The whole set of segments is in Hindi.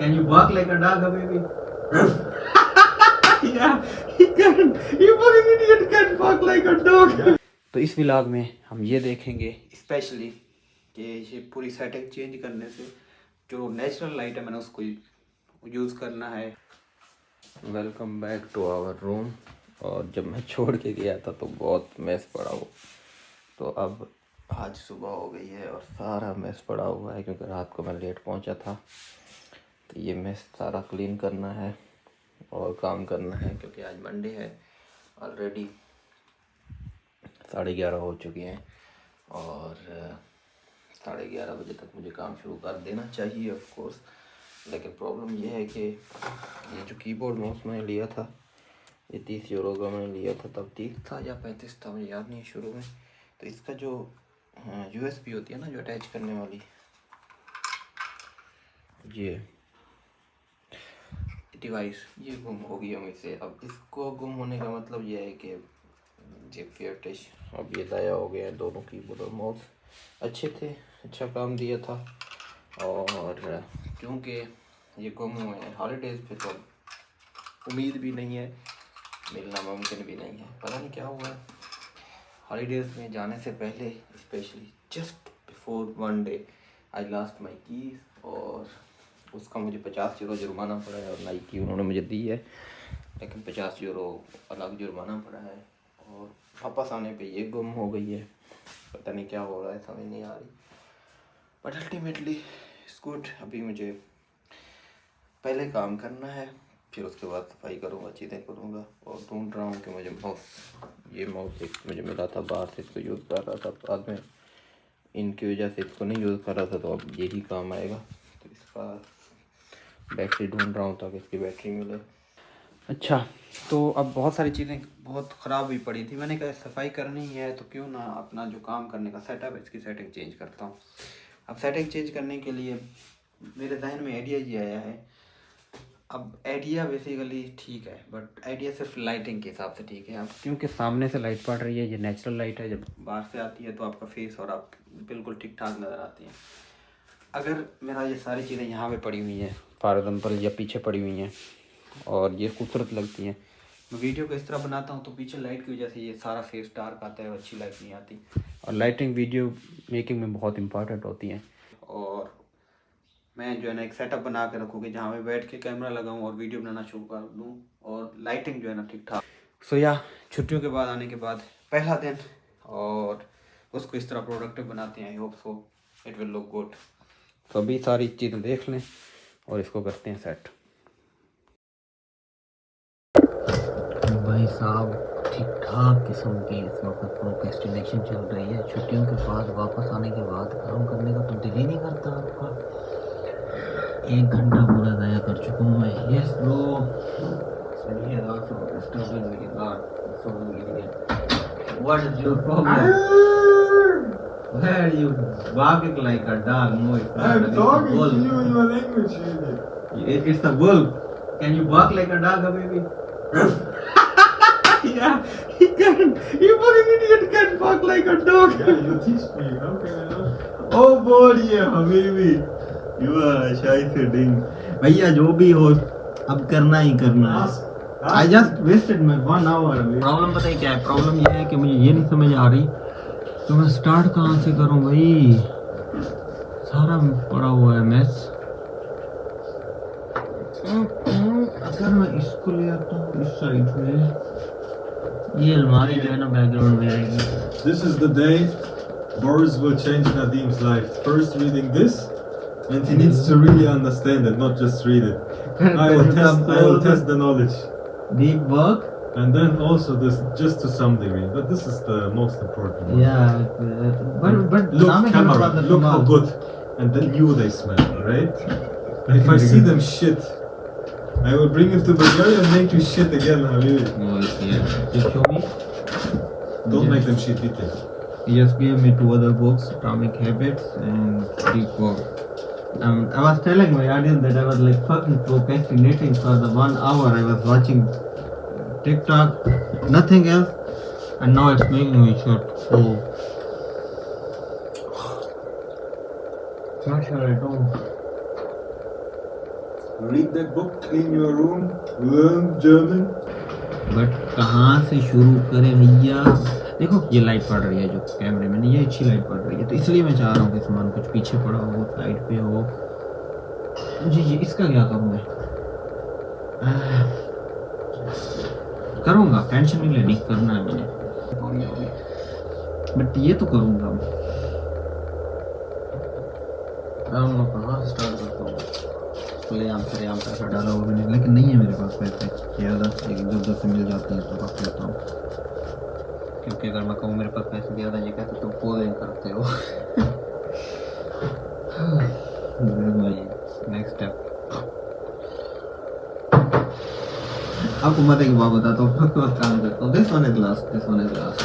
Can you bark like a dog, baby? Yeah, he can. You fucking idiot can bark like a dog. तो इस व्लॉग में हम ये देखेंगे स्पेशली कि ये पूरी सेटिंग चेंज करने से जो नेचुरल लाइट है मैंने उसको यूज़ करना है। Welcome back to our room. और जब मैं छोड़ के गया था तो बहुत मैस पड़ा हो, तो अब आज सुबह हो गई है और सारा मैस पड़ा हुआ है क्योंकि रात को मैं लेट पहुंचा था। तो ये मैस सारा क्लीन करना है और काम करना है क्योंकि आज मंडे है। ऑलरेडी 11:30 हो चुके हैं और 11:30 बजे तक मुझे काम शुरू कर देना चाहिए ऑफ कोर्स। लेकिन प्रॉब्लम ये है कि ये जो कीबोर्ड माउस मैंने लिया था ये 30 यूरो का मैंने लिया था, तब 30 था या 35 था मुझे याद नहीं है शुरू में। तो इसका जो USB होती है ना, जो अटैच करने वाली, ये डिवाइस ये गुम हो गई मुझसे। अब इसको गुम होने का मतलब ये है कि ये फेयरटच अब ये लाया हो गया है। दोनों कीबोर्ड और माउस अच्छे थे, अच्छा काम दिया था। और क्योंकि ये गुम हुए हैं हॉलीडेज़ पे तो उम्मीद भी नहीं है, मिलना मुमकिन भी नहीं है। पता नहीं क्या हुआ है। हॉलीडेज़ में जाने से पहले specially just before one day I lost my keys और उसका मुझे 50 यूरो जुर्माना पड़ा है। और नई की उन्होंने मुझे दी है लेकिन 50 यूरो अलग जुर्माना पड़ा है। और वापस आने पे ये गुम हो गई है, पता नहीं क्या हो रहा है, समझ नहीं आ रही। But ultimately it's good. अभी मुझे पहले काम करना है, फिर उसके बाद सफाई करूँगा, चीज़ें करूँगा। और ढूंढ रहा हूँ कि मुझे ये माउस एक मुझे मिला था बाहर से, इसको यूज़ कर रहा था, बाद में इनकी वजह से इसको नहीं यूज़ कर रहा था, तो अब यही काम आएगा। तो इसका बैटरी ढूंढ रहा हूँ ताकि इसकी बैटरी मिले। अच्छा, तो अब बहुत सारी चीज़ें बहुत ख़राब हुई पड़ी थी। मैंने कहा सफाई करनी है तो क्यों ना अपना जो काम करने का सेटअप है इसकी सेटिंग चेंज करता हूँ। अब सेटिंग चेंज करने के लिए मेरे जहन में आइडिया ये आया है। अब आइडिया बेसिकली ठीक है, बट आइडिया सिर्फ लाइटिंग के हिसाब से ठीक है। अब क्योंकि सामने से लाइट पड़ रही है, ये नेचुरल लाइट है, जब बाहर से आती है तो आपका फेस और आप बिल्कुल ठीक ठाक नज़र आती हैं। अगर मेरा ये सारी चीज़ें यहाँ पे पड़ी हुई हैं फॉर एग्जाम्पल या पीछे पड़ी हुई हैं और ये खूबसूरत लगती हैं, मैं वीडियो को इस तरह बनाता हूँ तो पीछे लाइट की वजह से ये सारा फेस डार्क आता है और अच्छी लाइट नहीं आती। और लाइटिंग वीडियो मेकिंग में बहुत इंपॉर्टेंट होती है। और मैं जो है ना एक सेटअप बना के रखूँगी जहाँ मैं बैठ के कैमरा लगाऊँ और वीडियो बनाना शुरू कर दूँ और लाइटिंग जो है ना ठीक ठाक। सो या छुट्टियों के बाद आने के बाद पहला दिन और उसको इस तरह प्रोडक्टिव बनाते हैं। I hope so it will look good. तो अभी सारी चीज़ें देख लें और इसको करते हैं सेट। भाई साहब ठीक ठाक किस्म की इस वक्त प्रोक्रेस्टिनेशन चल रही है। छुट्टियों के बाद वापस आने के बाद काम करने का तो दिल ही नहीं करता आपका। 1 घंटा पूरा ज़ाया कर चुका हूँ मैं। Yes bro, what is your problem? Where are you barking like a dog? No, it's not. I'm talking to you in your language, idiot. It's a wolf. Can you bark like a dog, baby? Yeah, he can. You fucking idiot can bark like a dog. Yeah, you teach me. How can I not? Oh boy, yeah, baby. You are a shy thing. भैया जो भी हो अब करना ही करना है। I just wasted my 1 hour. Problem पता है क्या है? प्रॉब्लम ये है कि मुझे ये नहीं समझ आ रही तो मैं स्टार्ट कहाँ से करूँ भाई। सारा पड़ा हुआ है मैस। अगर मैं इसको ले आता हूँ इस साइड में, ये अलमारी जो है ना बैकग्राउंड में आएगी। This is the day Boris will change Nadim's life. First reading this, and he needs to really understand it, not just read it. I will test the knowledge. Deep work. And then also this, just to some degree, but this is the most important one. Yeah, but Look, camera, look how good, and then you they smell, right? If I see them shit, I will bring you to Bulgaria and make you shit again, Habibi. Oh, yeah. Just show me. Don't make them shit, eat it. He just gave me 2 other books, Atomic Habits and Deep Work. I was telling my audience that I was like fucking procrastinating for the 1 hour I was watching TikTok, nothing else, and now it's making me short. So, what should I do? read that book, clean your room, learn German. But कहाँ से शुरू करें भैया। देखो ये लाइट पड़ रही है जो कैमरे में, ये अच्छी लाइट पड़ रही है, तो इसलिए मैं चाह रहा हूँ कि सामान कुछ पीछे पड़ा हो, साइड पे हो। जी जी, इसका क्या करूँ मैं? करूँगा, टेंशन नहीं लेनी, करना है मैंने, बट ये तो करूँगा मैं। कहाँ स्टार्ट करता हूँ? खुलेआम सरेआम पैसा डाला हुआ मैंने, लेकिन नहीं है मेरे पास पैसे ज़्यादा, एक इधर से मिल जाती है तो रख लेता हूँ। क्योंकि अगर मैं कहूँ मेरे पास पैसे ज़्यादा, ये कहते तुम पोजिंग करते हो। नेक्स्ट स्टेप आपको मत एक बात बताता हूँ, उसके बाद काम करता हूँ। This one is last, this one is last.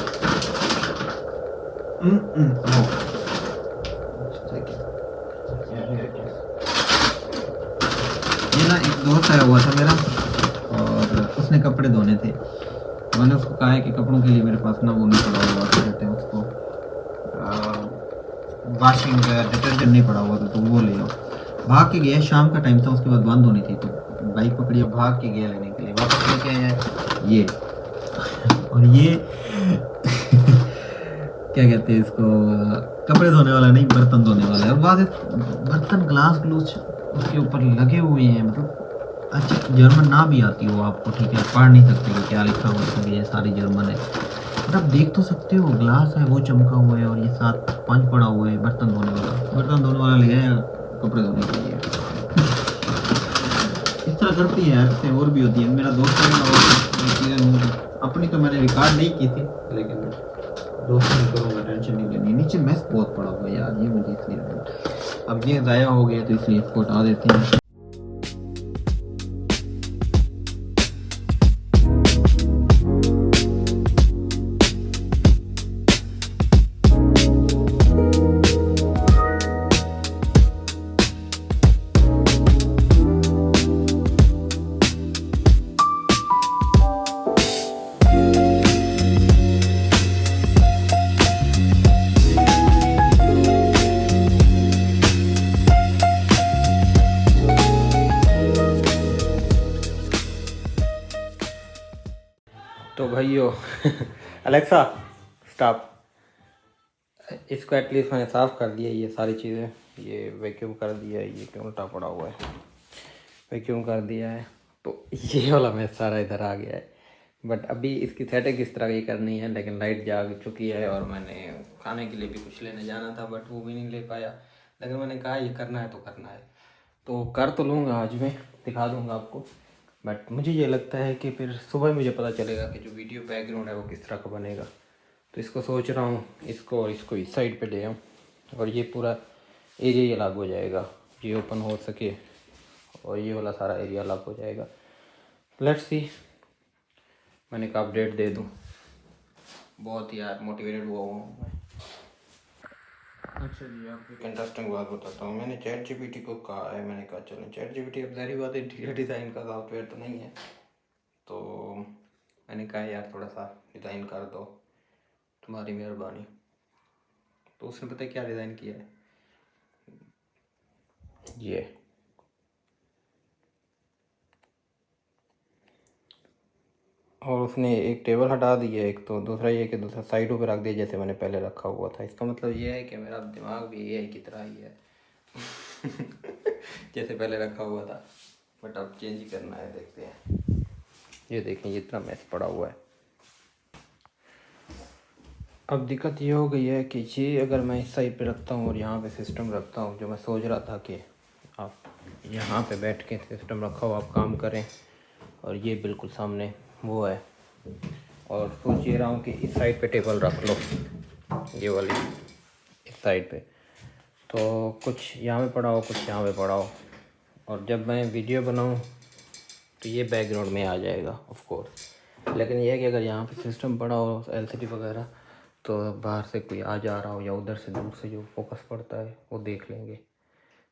ये ना एक दोस्त आया हुआ था मेरा, और उसने कपड़े धोने थे। मैंने उसको कहा है कि कपड़ों के लिए मेरे पास ना वो नहीं पड़ा हुआ, क्या कहते हैं उसको, वॉशिंग डिटर्जेंट नहीं पड़ा हुआ था, तो वो ले आओ। भाग के गया, शाम का टाइम था, उसके बाद बंद होनी थी, तो बाइक पकड़ी, भाग के गया लेने के लिए। वापस लेके आया ये, और ये क्या कहते हैं इसको, कपड़े धोने वाला नहीं, बर्तन धोने वाला है। और बाद बर्तन ग्लास ग्लूस उसके ऊपर लगे हुए हैं। मतलब अच्छा, जर्मन ना भी आती हो आपको, ठीक है, पढ़ नहीं सकते कि क्या लिखा हुआ है, ये सारी जर्मन है, बट आप देख तो सकते हो। ग्लास है वो चमका हुआ है, और ये 7-5 पड़ा हुआ है। बर्तन धोने वाला ले आया कपड़े धोने के लिए। इस तरह करती है यार, इससे और भी होती है। मेरा दोस्त है, और चीज़ें अपनी तो मैंने रिकॉर्ड नहीं की थी, लेकिन दोस्तों नहीं करूँगा, टेंशन नहीं लेनी। नीचे मैस बहुत पड़ा हुआ है यार, ये मुझे इसलिए, अब ये ज़ाया हो गया तो इसलिए इसको हटा देते हैं। तो भाइयों अलेक्सा स्टॉप, इसको एटलीस्ट मैंने साफ़ कर दिया। ये सारी चीज़ें, ये वैक्यूम कर दिया है, ये क्यों उल्टा पड़ा हुआ है, वैक्यूम कर दिया है, तो ये वाला मैं सारा इधर आ गया है। बट अभी इसकी सेटिंग किस तरह की करनी है, लेकिन लाइट जाग चुकी है, और मैंने खाने के लिए भी कुछ लेने जाना था, बट वो भी नहीं ले पाया। लेकिन मैंने कहा ये करना है तो करना है, तो कर तो लूँगा आज मैं, दिखा दूँगा आपको। बट मुझे ये लगता है कि फिर सुबह मुझे पता चलेगा कि जो वीडियो बैकग्राउंड है वो किस तरह का बनेगा। तो इसको सोच रहा हूँ, इसको और इसको इस साइड पे ले आऊँ, और ये पूरा एरिया ही अलग हो जाएगा, ये ओपन हो सके, और ये वाला सारा एरिया अलग हो जाएगा। लेट्स सी, मैंने कहा अपडेट दे दूँ। बहुत यार मोटिवेटेड हुआ हूँ मैं। अच्छा जी, आपको एक इंटरेस्टिंग बात बताता हूँ। मैंने चैट जीपीटी को कहा है, मैंने कहा चलो चैट जीपीटी, अब ज़ाहिर बात है इंटीरियर डिज़ाइन का सॉफ्टवेयर तो नहीं है, तो मैंने कहा यार थोड़ा सा डिज़ाइन कर दो, तुम्हारी मेहरबानी। तो उसने पता है क्या डिज़ाइन किया है, ये और उसने एक टेबल हटा दी है, एक तो दूसरा ये कि दूसरा साइडों पे रख दिया जैसे मैंने पहले रखा हुआ था। इसका मतलब ये है कि मेरा दिमाग भी एआई की तरह ही है जैसे पहले रखा हुआ था, बट अब चेंज ही करना है, देखते हैं। ये देखें ये इतना मैस पड़ा हुआ है। अब दिक्कत ये हो गई है कि ये अगर मैं इस साइड पे रखता हूँ और यहाँ पे सिस्टम रखता हूँ, जो मैं सोच रहा था कि आप यहाँ पे बैठ के सिस्टम रखा हो, आप काम करें, और ये बिल्कुल सामने वो है, और सोच ये रहा हूँ कि इस साइड पे टेबल रख लो, ये वाली इस साइड पे, तो कुछ यहाँ पे पड़ा हो, कुछ यहाँ पे पड़ा हो, और जब मैं वीडियो बनाऊँ तो ये बैकग्राउंड में आ जाएगा ऑफ कोर्स। लेकिन यह है कि अगर यहाँ पे सिस्टम पड़ा हो एलसीडी वगैरह, तो बाहर से कोई आ जा रहा हो या उधर से दूर से जो फोकस पड़ता है वो देख लेंगे।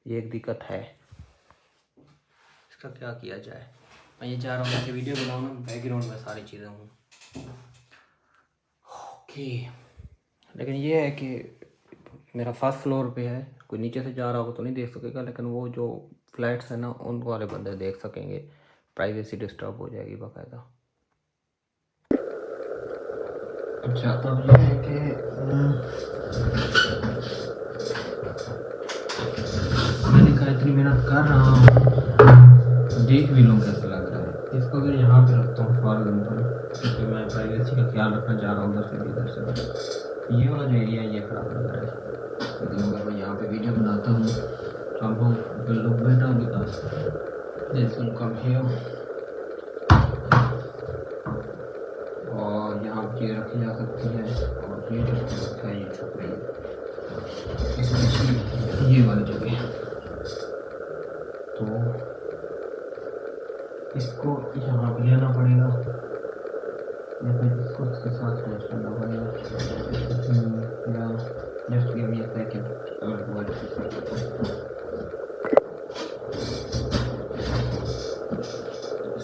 ये एक दिक्कत है, इसका क्या किया जाए। मैं ये चाह रहा हूँ कि वीडियो बनाऊँ ना, बैकग्राउंड में सारी चीज़ें हों। ओके, लेकिन ये है कि मेरा फर्स्ट फ्लोर पे है, कोई नीचे से जा रहा हो तो नहीं देख सकेगा, लेकिन वो जो फ्लैट्स है ना, उन वाले बंदे देख सकेंगे, प्राइवेसी डिस्टर्ब हो जाएगी बाकायदा। अच्छा, अब ये है कि मैंने कहा इतनी मेहनत कर रहा हूँ, देख भी लूँ कैसा लग रहा है। इसको अगर यहाँ पे रखता हूँ फॉर एग्जाम्पल, क्योंकि मैं प्राइवेसी का ख्याल रखना चाह रहा हूँ उधर से भी इधर से भी। ये वाला जो एरिया ये खराब लग रहा है, लेकिन अगर मैं यहाँ पे वीडियो बनाता हूँ तो हम will look better because this will come here. और यहाँ पे रखी जा सकती है, और ये जो है ये छुप रही है, स्पेशली ये वाली जगह। तो इसको यहाँ पे लेना पड़ेगा या फिर इसको इसके साथ मैच करना पड़ेगा, या just give me a second.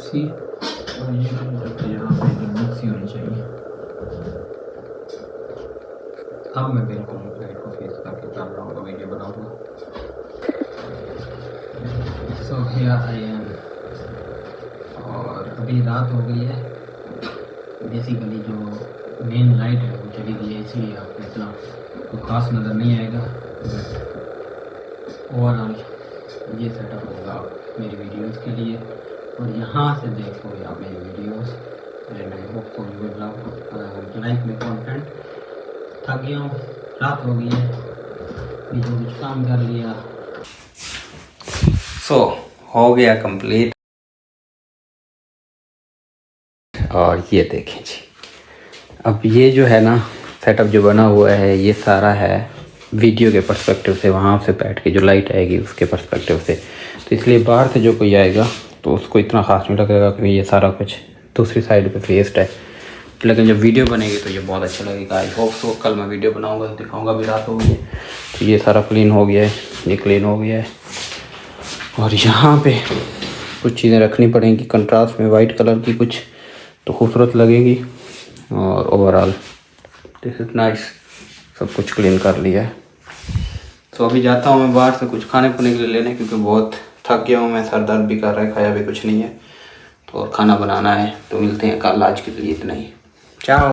See, और ये यहाँ पे मिक्सी होनी चाहिए। अब मैं बिल्कुल लाइट को फेस करके कर रहा हूँ, वीडियो बनाऊँगा। सो हियर आई एम, और अभी रात हो गई है। बेसिकली जो मेन लाइट है वो चली गई है, इसलिए आपको इतना कोई खास नज़र नहीं आएगा। ओवरऑल ये सेटअप होगा मेरी वीडियोस के लिए, और यहाँ से देखोगे आप मेरी videos and I hope for you love like my content. थक गया हूँ, रात हो गई है, वीडियो कुछ काम कर लिया। सो हो गया कंप्लीट। और ये देखें जी, अब ये जो है ना सेटअप जो बना हुआ है, ये सारा है वीडियो के पर्सपेक्टिव से, वहाँ से बैठ के जो लाइट आएगी उसके पर्सपेक्टिव से। तो इसलिए बाहर से जो कोई आएगा तो उसको इतना ख़ास नहीं लगेगा कि ये सारा कुछ दूसरी साइड पे फेस्ड है, लेकिन जब वीडियो बनेगी तो ये बहुत अच्छा लगेगा। I hope so. कल मैं वीडियो बनाऊँगा, दिखाऊँगा भी। रात हो गई है तो ये सारा क्लीन हो गया है, ये क्लीन हो गया है। और यहाँ पे कुछ चीज़ें रखनी पड़ेंगी कंट्रास्ट में, वाइट कलर की कुछ, तो खूबसूरत लगेगी। और ओवरऑल दिस इज़ नाइस, सब कुछ क्लीन कर लिया है। तो अभी जाता हूँ मैं बाहर से कुछ खाने पीने के लिए लेने, क्योंकि बहुत थक गया हूँ मैं, सर दर्द भी कर रहा है, खाया भी कुछ नहीं है, तो और खाना बनाना है। तो मिलते हैं कल, आज के लिए इतना ही, चाओ।